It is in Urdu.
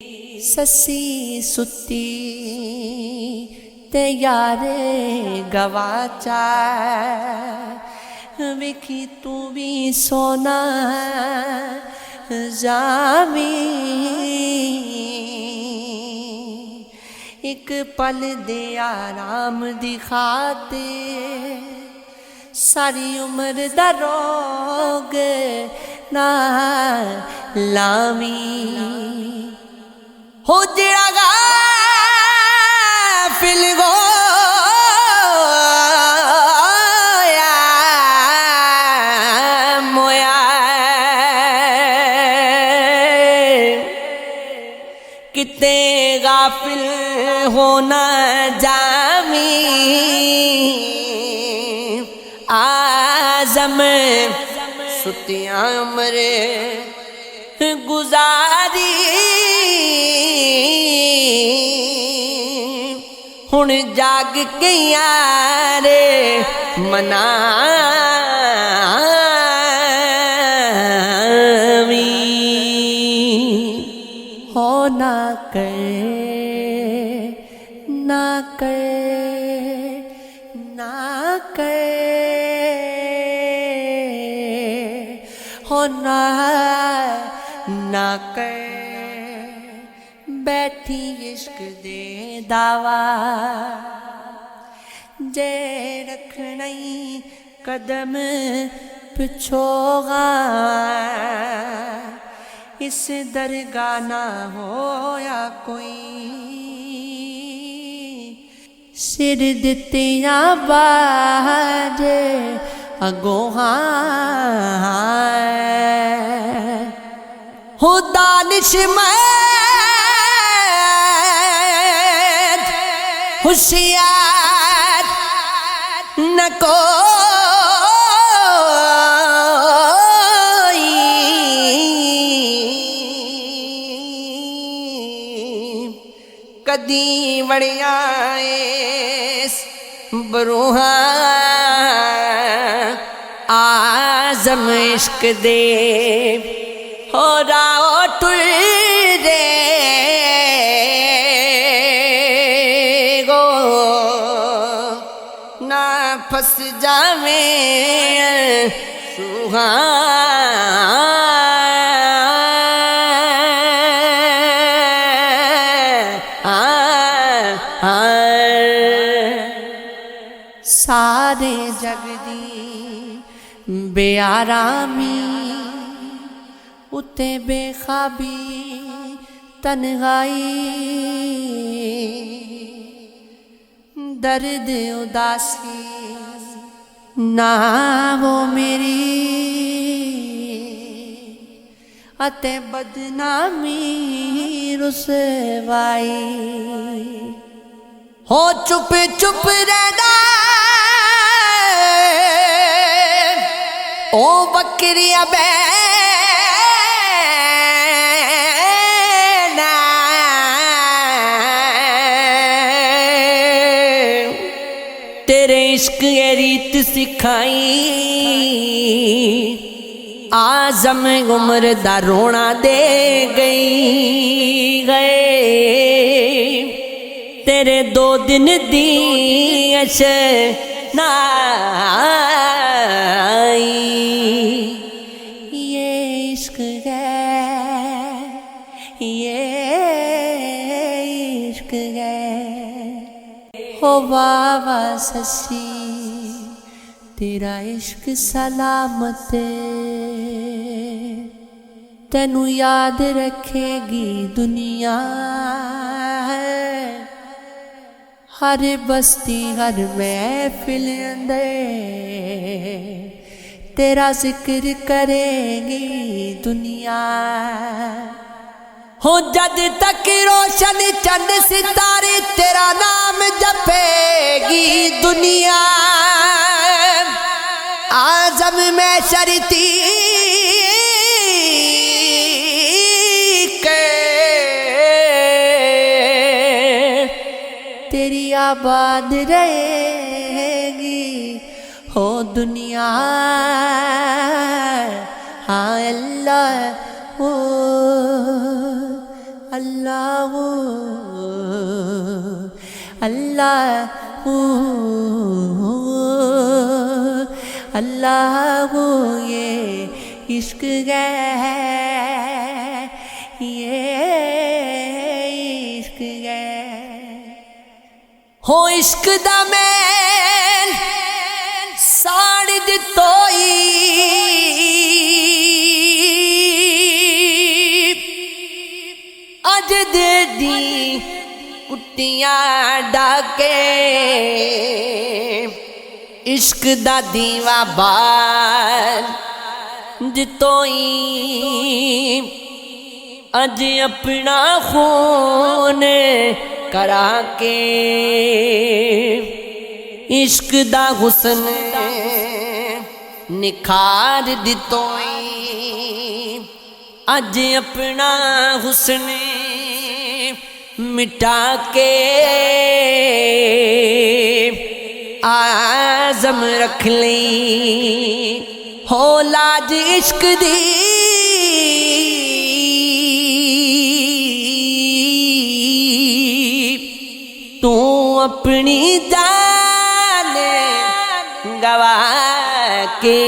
سسی ستی تے یارے گواچا ویکھی تو بھی سونا جامی ایک پل دے آرام دی خاطر ساری عمر دا روگ نہ لامی ہو جڑا غافل گویا مویا کتے غافل ہونا جامی آزم ستیاں عمر گزاری ہن جاگ کے یارے مناوی ہو نہ کرے نہ کرے نہ کرے ہو نہ کرے بیٹھی عشق دے دعویٰ جے رکھنئی قدم پچھوغا اس درگاہ نہ ہویا کوئی سر دتیاں باج اگوہاں ہو دانشمند ہوشیار نہ کوئی کدی وڑیاں اس بروہاں آزم عشق دے ہو راؤ ٹر دے گو نہ پھس جاویں سارے جگ دی بے آرامی اتے بے خوابی تنہائی درد اداسی نہ وہ میری اتے بدنامی رسوائی ہو چپ چپ رہنا او بکریاں بینا تیرے عشق یہ ریت سکھائی آزم عمر دا رونا دے گئے تیرے 2 دن دی اشنائی یہ عشق ہے یہ عشق ہے ہو بابا سسی تیرا عشق سلامت تینو یاد رکھے گی دنیا ہر بستی ہر محفل اندر تیرا ذکر کرے گی دنیا ہو جد تک روشن چند ستارے تیرا نام جپے گی دنیا آزم میں شرطی تیری آباد رہے گی ہو دنیا ہاں اللہ اللہ اللہ اللہ یہ عشق ہے یہ عشق ہے ہو عشق دا میل ساڑ دتوئی اج دے دی کٹیاں ڈاکے عشق دا دیوا بال جتوئی اج اپنا خون کرا کے عشق دا حسن نکھار دتوئی اج اپنا حسن مٹا کے عزم رکھ لئی ہو لاج عشق دی تو اپنی جان گوا کے